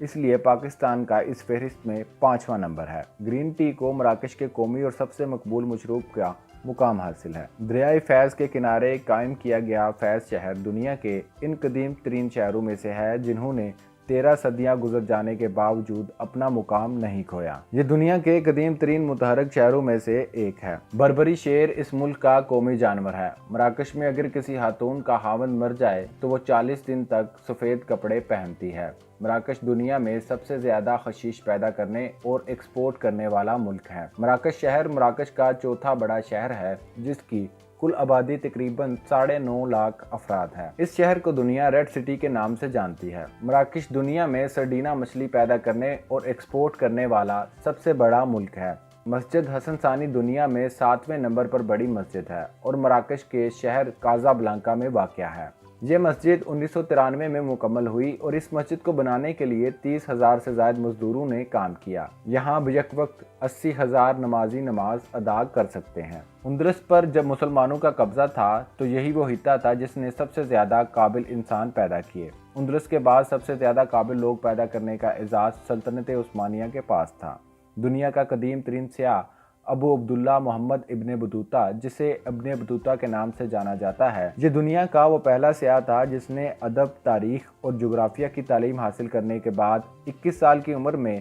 اس لیے پاکستان کا اس فہرست میں 5واں نمبر ہے۔ گرین ٹی کو مراکش کے قومی اور سب سے مقبول مشروب کا مقام حاصل ہے۔ دریائے فیض کے کنارے قائم کیا گیا فیض شہر دنیا کے ان قدیم ترین شہروں میں سے ہے جنہوں نے 13 صدیاں گزر جانے کے باوجود اپنا مقام نہیں کھویا۔ یہ دنیا کے قدیم ترین متحرک شہروں میں سے ایک ہے۔ بربری شیر اس ملک کا قومی جانور ہے۔ مراکش میں اگر کسی خاتون کا خاوند مر جائے تو وہ 40 دن تک سفید کپڑے پہنتی ہے۔ مراکش دنیا میں سب سے زیادہ حشیش پیدا کرنے اور ایکسپورٹ کرنے والا ملک ہے۔ مراکش شہر مراکش کا چوتھا بڑا شہر ہے جس کی کل آبادی تقریباً 9.5 لاکھ افراد ہے۔ اس شہر کو دنیا ریڈ سٹی کے نام سے جانتی ہے۔ مراکش دنیا میں سرڈینا مچھلی پیدا کرنے اور ایکسپورٹ کرنے والا سب سے بڑا ملک ہے۔ مسجد حسن ثانی دنیا میں 7ویں نمبر پر بڑی مسجد ہے اور مراکش کے شہر کازابلانکا میں واقع ہے۔ یہ مسجد 1993 میں مکمل ہوئی اور اس مسجد کو بنانے کے لیے 30,000 سے زائد مزدوروں نے کام کیا۔ یہاں بیک وقت 80,000 نمازی نماز ادا کر سکتے ہیں۔ اندلس پر جب مسلمانوں کا قبضہ تھا تو یہی وہ خطہ تھا جس نے سب سے زیادہ قابل انسان پیدا کیے۔ اندلس کے بعد سب سے زیادہ قابل لوگ پیدا کرنے کا اعزاز سلطنت عثمانیہ کے پاس تھا۔ دنیا کا قدیم ترین سیاح ابو عبداللہ محمد ابن بطوطہ، جسے ابن بطوطہ کے نام سے جانا جاتا ہے، یہ دنیا کا وہ پہلا سیاح تھا جس نے ادب، تاریخ اور جغرافیہ کی تعلیم حاصل کرنے کے بعد 21 سال کی عمر میں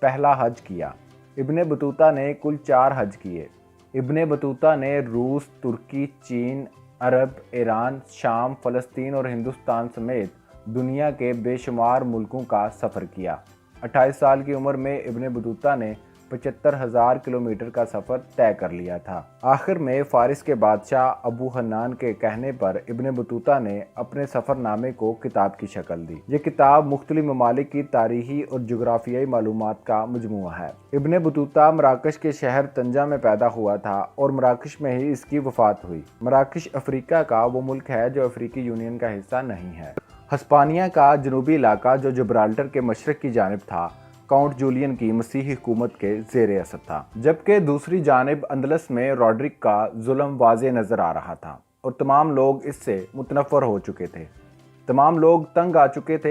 پہلا حج کیا۔ ابن بطوطہ نے کل 4 حج کیے۔ ابن بطوطہ نے روس، ترکی، چین، عرب، ایران، شام، فلسطین اور ہندوستان سمیت دنیا کے بے شمار ملکوں کا سفر کیا۔ 28 سال کی عمر میں ابن بطوطہ نے 75,000 کلومیٹر کا سفر طے کر لیا تھا۔ آخر میں فارس کے بادشاہ ابو حنان کے کہنے پر ابن بطوطہ نے اپنے سفر نامے کو کتاب کی شکل دی۔ یہ کتاب مختلف ممالک کی تاریخی اور جغرافیائی معلومات کا مجموعہ ہے۔ ابن بطوطہ مراکش کے شہر طنجہ میں پیدا ہوا تھا اور مراکش میں ہی اس کی وفات ہوئی۔ مراکش افریقہ کا وہ ملک ہے جو افریقی یونین کا حصہ نہیں ہے۔ ہسپانیہ کا جنوبی علاقہ جو جبرالٹر کے مشرق کی جانب تھا، کاؤنٹ جولین کی مسیحی حکومت کے زیر اثر تھا، جبکہ دوسری جانب اندلس میں روڈرک کا ظلم واضح نظر آ رہا تھا اور تمام لوگ اس سے متنفر ہو چکے تھے۔ تمام لوگ تنگ آ چکے تھے،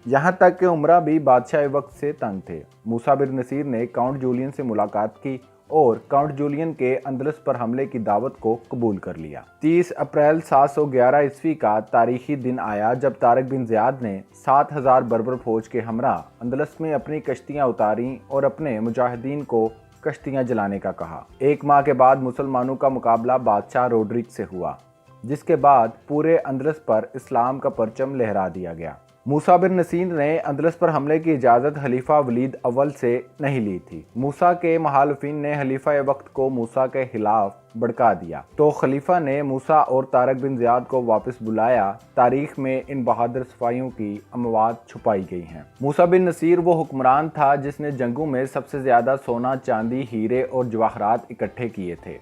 یہاں تک کہ عمرہ بھی بادشاہ وقت سے تنگ تھے۔ موسیٰ بن نصیر نے کاؤنٹ جولین سے ملاقات کی اور کاؤنٹ جولین کے اندلس پر حملے کی دعوت کو قبول کر لیا۔ 30 اپریل 711 عیسوی کا تاریخی دن آیا جب طارق بن زیاد نے 7,000 بربر فوج کے ہمراہ اندلس میں اپنی کشتیاں اتاریں اور اپنے مجاہدین کو کشتیاں جلانے کا کہا۔ 1 ماہ کے بعد مسلمانوں کا مقابلہ بادشاہ روڈرک سے ہوا، جس کے بعد پورے اندلس پر اسلام کا پرچم لہرا دیا گیا۔ موسیٰ بن نصیر نے اندلس پر حملے کی اجازت خلیفہ ولید اول سے نہیں لی تھی۔ موسیٰ کے مخالفین نے خلیفہ وقت کو موسیٰ کے خلاف بھڑکا دیا تو خلیفہ نے موسیٰ اور طارق بن زیاد کو واپس بلایا۔ تاریخ میں ان بہادر سپاہیوں کی اموات چھپائی گئی ہیں۔ موسیٰ بن نصیر وہ حکمران تھا جس نے جنگوں میں سب سے زیادہ سونا، چاندی، ہیرے اور جواہرات اکٹھے کیے تھے۔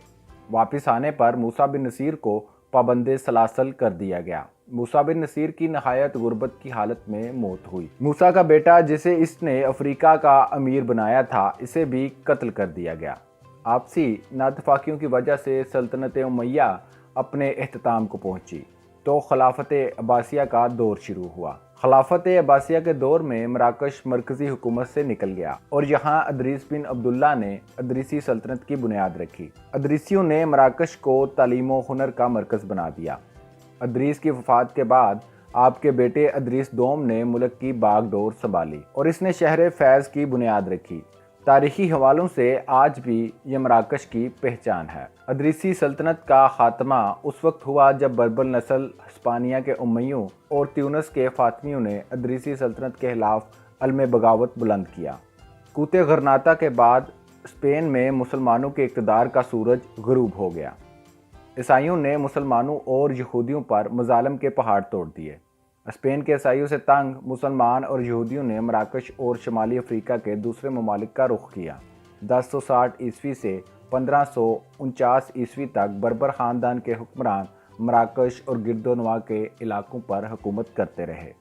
واپس آنے پر موسیٰ بن نصیر کو پابند سلاسل کر دیا گیا۔ موسیٰ بن نصیر کی نہایت غربت کی حالت میں موت ہوئی۔ موسیٰ کا بیٹا جسے اس نے افریقہ کا امیر بنایا تھا، اسے بھی قتل کر دیا گیا۔ آپسی ناتفاقیوں کی وجہ سے سلطنت امیہ اپنے اختتام کو پہنچی تو خلافت عباسیہ کا دور شروع ہوا۔ خلافت عباسیہ کے دور میں مراکش مرکزی حکومت سے نکل گیا اور یہاں ادریس بن عبداللہ نے ادریسی سلطنت کی بنیاد رکھی۔ ادریسیوں نے مراکش کو تعلیم و ہنر کا مرکز بنا دیا۔ ادریس کی وفات کے بعد آپ کے بیٹے ادریس دوم نے ملک کی باغ ڈور سنبھالی اور اس نے شہر فیض کی بنیاد رکھی۔ تاریخی حوالوں سے آج بھی یہ مراکش کی پہچان ہے۔ ادریسی سلطنت کا خاتمہ اس وقت ہوا جب بربر نسل ہسپانیہ کے امیوں اور تیونس کے فاطمیوں نے ادریسی سلطنت کے خلاف علم بغاوت بلند کیا۔ کوت غرناطہ کے بعد اسپین میں مسلمانوں کے اقتدار کا سورج غروب ہو گیا۔ عیسائیوں نے مسلمانوں اور یہودیوں پر مظالم کے پہاڑ توڑ دیے۔ اسپین کے عیسائیوں سے تنگ مسلمان اور یہودیوں نے مراکش اور شمالی افریقہ کے دوسرے ممالک کا رخ کیا۔ 1060 عیسوی سے 1549 عیسوی تک بربر خاندان کے حکمران مراکش اور گرد و نواح کے علاقوں پر حکومت کرتے رہے۔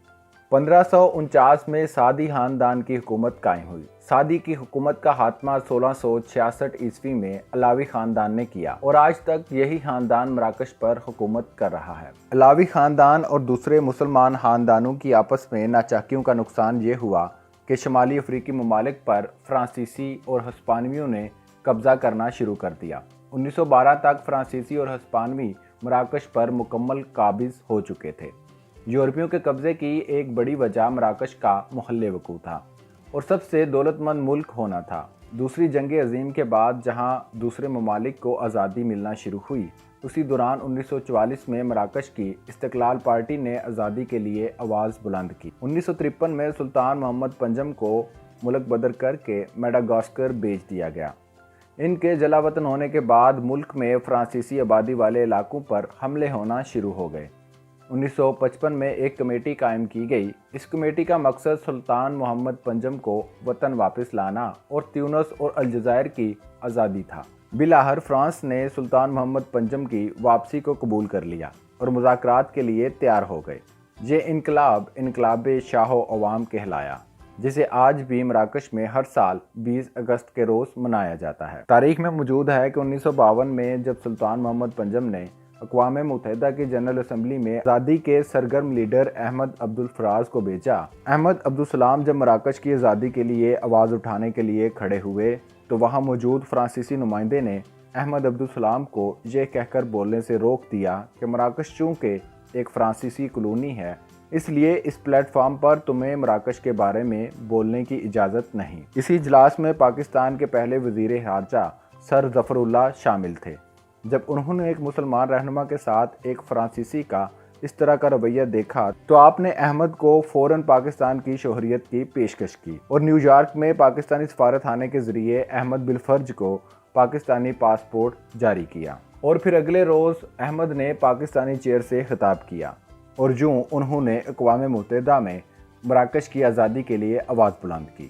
1549 میں سعدی خاندان کی حکومت قائم ہوئی۔ سعدی کی حکومت کا خاتمہ 1666 عیسوی میں علاوی خاندان نے کیا اور آج تک یہی خاندان مراکش پر حکومت کر رہا ہے۔ علاوی خاندان اور دوسرے مسلمان خاندانوں کی آپس میں ناچاکیوں کا نقصان یہ ہوا کہ شمالی افریقی ممالک پر فرانسیسی اور ہسپانویوں نے قبضہ کرنا شروع کر دیا۔ 1912 تک فرانسیسی اور ہسپانوی مراکش پر مکمل قابض ہو چکے تھے۔ یورپیوں کے قبضے کی ایک بڑی وجہ مراکش کا محل وقوع تھا اور سب سے دولت مند ملک ہونا تھا۔ دوسری جنگ عظیم کے بعد جہاں دوسرے ممالک کو آزادی ملنا شروع ہوئی، اسی دوران 1944 میں مراکش کی استقلال پارٹی نے آزادی کے لیے آواز بلند کی۔ 1953 میں سلطان محمد پنجم کو ملک بدر کر کے میڈاگاسکر بھیج دیا گیا۔ ان کے جلا وطن ہونے کے بعد ملک میں فرانسیسی آبادی والے علاقوں پر حملے ہونا شروع ہو گئے۔ 1955 میں ایک کمیٹی قائم کی گئی۔ اس کمیٹی کا مقصد سلطان محمد پنجم کو وطن واپس لانا اور تیونس اور الجزائر کی آزادی تھا۔ بالآخر فرانس نے سلطان محمد پنجم کی واپسی کو قبول کر لیا اور مذاکرات کے لیے تیار ہو گئے۔ یہ انقلاب شاہ و عوام کہلایا، جسے آج بھی مراکش میں ہر سال 20 اگست کے روز منایا جاتا ہے۔ تاریخ میں موجود ہے کہ 1952 میں جب سلطان محمد پنجم نے اقوام متحدہ کی جنرل اسمبلی میں آزادی کے سرگرم لیڈر احمد عبدالفراز کو بھیجا۔ احمد عبدالسلام جب مراکش کی آزادی کے لیے آواز اٹھانے کے لیے کھڑے ہوئے تو وہاں موجود فرانسیسی نمائندے نے احمد عبدالسلام کو یہ کہہ کر بولنے سے روک دیا کہ مراکش چونکہ ایک فرانسیسی کالونی ہے، اس لیے اس پلیٹ فارم پر تمہیں مراکش کے بارے میں بولنے کی اجازت نہیں۔ اسی اجلاس میں پاکستان کے پہلے وزیر خارجہ سر ظفر اللہ شامل تھے۔ جب انہوں نے ایک مسلمان رہنما کے ساتھ ایک فرانسیسی کا اس طرح کا رویہ دیکھا تو آپ نے احمد کو فوراً پاکستان کی شہریت کی پیشکش کی اور نیو یارک میں پاکستانی سفارت خانے کے ذریعے احمد بالفرج کو پاکستانی پاسپورٹ جاری کیا، اور پھر اگلے روز احمد نے پاکستانی چیئر سے خطاب کیا اور یوں انہوں نے اقوام متحدہ میں مراکش کی آزادی کے لیے آواز بلند کی۔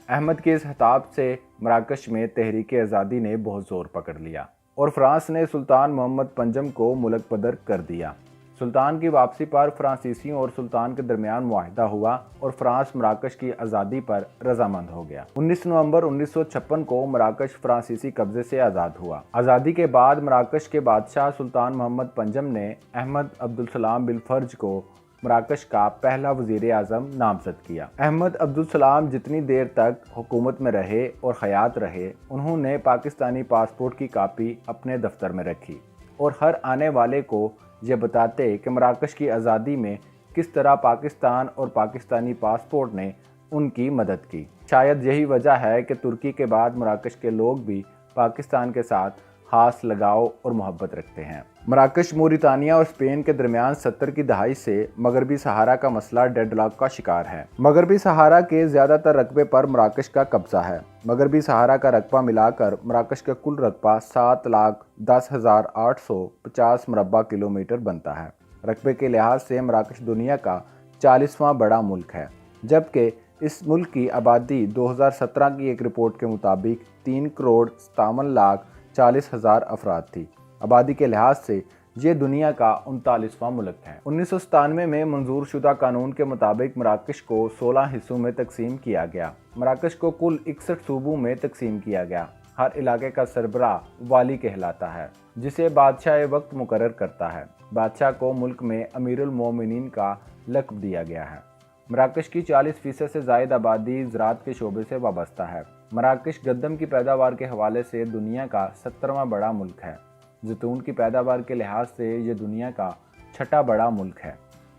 احمد کے اس خطاب سے مراکش میں تحریک آزادی نے بہت زور پکڑ لیا اور فرانس نے سلطان محمد پنجم کو ملک بدر کر دیا۔ سلطان کی واپسی پر فرانسیسیوں اور سلطان کے درمیان معاہدہ ہوا اور فرانس مراکش کی آزادی پر رضامند ہو گیا۔ 19 نومبر 1956 کو مراکش فرانسیسی قبضے سے آزاد ہوا۔ آزادی کے بعد مراکش کے بادشاہ سلطان محمد پنجم نے احمد عبدالسلام بالفرج کو مراکش کا پہلا وزیر اعظم نامزد کیا۔ احمد عبدالسلام جتنی دیر تک حکومت میں رہے اور حیات رہے، انہوں نے پاکستانی پاسپورٹ کی کاپی اپنے دفتر میں رکھی اور ہر آنے والے کو یہ بتاتے کہ مراکش کی آزادی میں کس طرح پاکستان اور پاکستانی پاسپورٹ نے ان کی مدد کی۔ شاید یہی وجہ ہے کہ ترکی کے بعد مراکش کے لوگ بھی پاکستان کے ساتھ خاص لگاؤ اور محبت رکھتے ہیں۔ مراکش موریتانیہ اور اسپین کے درمیان 70 کی دہائی سے مغربی صحارا کا مسئلہ ڈیڈ لاک کا شکار ہے۔ مغربی صحارا کے زیادہ تر رقبے پر مراکش کا قبضہ ہے۔ مغربی صحارا کا رقبہ ملا کر مراکش کا کل رقبہ 7,10,850 مربع کلومیٹر بنتا ہے۔ رقبے کے لحاظ سے مراکش دنیا کا 40واں بڑا ملک ہے، جبکہ اس ملک کی آبادی 2017 کی ایک رپورٹ کے مطابق 3,57,40,000 افراد تھی۔ آبادی کے لحاظ سے یہ دنیا کا 39واں ملک ہے۔ 1997 میں منظور شدہ قانون کے مطابق مراکش کو 16 حصوں میں تقسیم کیا گیا۔ مراکش کو کل 61 صوبوں میں تقسیم کیا گیا۔ ہر علاقے کا سربراہ والی کہلاتا ہے، جسے بادشاہ وقت مقرر کرتا ہے۔ بادشاہ کو ملک میں امیر المومنین کا لقب دیا گیا ہے۔ مراکش کی 40% سے زائد آبادی زراعت کے شعبے سے وابستہ ہے۔ مراکش گندم کی پیداوار کے حوالے سے دنیا کا 70واں بڑا ملک ہے۔ زیتون کی پیداوار کے لحاظ سے یہ دنیا کا 6واں بڑا ملک ہے۔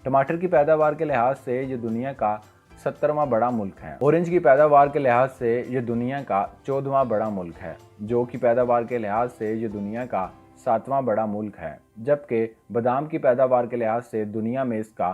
ٹماٹر کی پیداوار کے لحاظ سے یہ دنیا کا 70واں بڑا ملک ہے۔ اورنج کی پیداوار کے لحاظ سے یہ دنیا کا 14واں بڑا ملک ہے۔ جو کی پیداوار کے لحاظ سے یہ دنیا کا 7واں بڑا ملک ہے، جبکہ بادام کی پیداوار کے لحاظ سے دنیا میں اس کا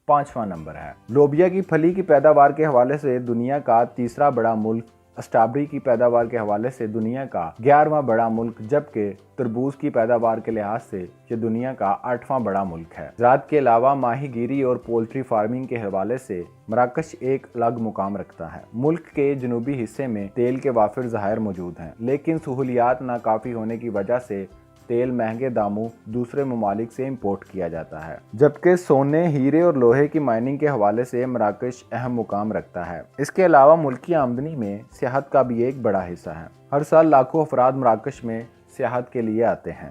5واں نمبر ہے۔ لوبیا کی پھلی کی پیداوار کے حوالے سے دنیا کا 3را بڑا ملک، اسٹرابیری کی پیداوار کے حوالے سے دنیا کا 11واں بڑا ملک، جبکہ تربوز کی پیداوار کے لحاظ سے یہ دنیا کا 8واں بڑا ملک ہے۔ زراعت کے علاوہ ماہی گیری اور پولٹری فارمنگ کے حوالے سے مراکش ایک الگ مقام رکھتا ہے۔ ملک کے جنوبی حصے میں تیل کے وافر ذخائر موجود ہیں، لیکن سہولیات ناکافی ہونے کی وجہ سے تیل مہنگے داموں دوسرے ممالک سے امپورٹ کیا جاتا ہے، جبکہ سونے، ہیرے اور لوہے کی مائننگ کے حوالے سے مراکش اہم مقام رکھتا ہے۔ اس کے علاوہ ملکی آمدنی میں سیاحت کا بھی ایک بڑا حصہ ہے۔ ہر سال لاکھوں افراد مراکش میں سیاحت کے لیے آتے ہیں۔